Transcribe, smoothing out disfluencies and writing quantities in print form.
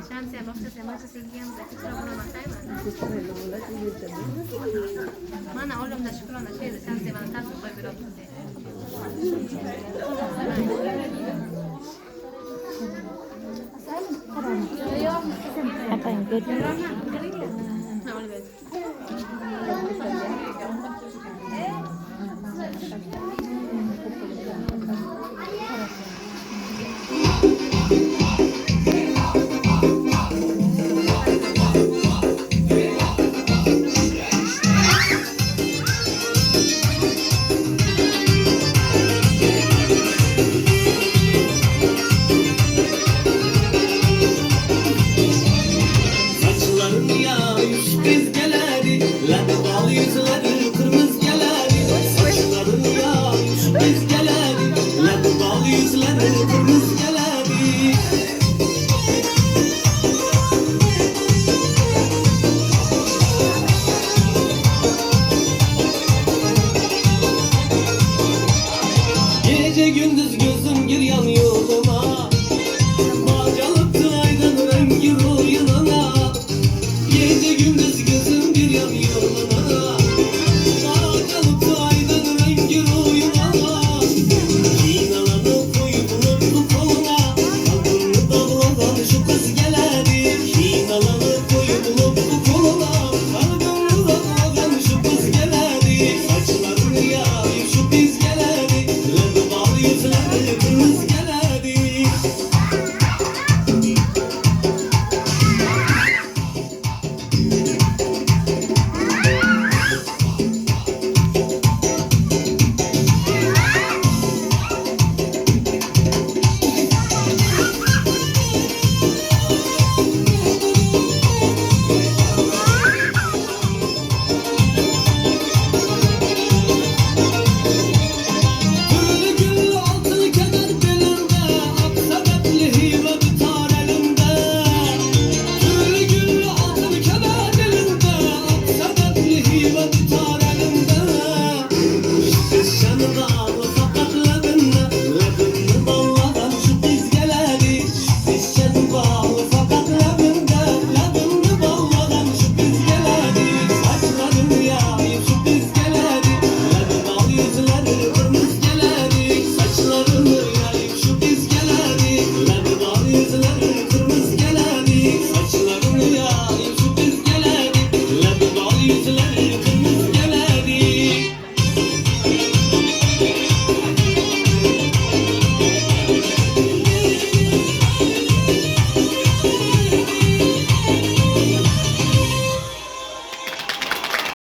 Şemsiye boşta maçta silgiyem de kitabına bakayım. Mana oğlum da şükrana şeyde şemsiye bana tatlı koy bir otur diye. Apa yang kedua? Ha öyle böyle. Gece gündüz gözüm gir yan yoluma, bağcalıktı aydın rengi ruyununa. Gece gündüz gözüm gir yan yoluna, bağcalıktı aydın rengi ruyununa. Kinalanıp koyup unuttu koluna, kalbimi dağladan şu kız geledi. Kinalanıp koyup unuttu koluna, kalbimi dağladan şu kız geledi. Saçlarını yağıyor şu biz geledi. Yüzleri kız geledi. Şanı bağlı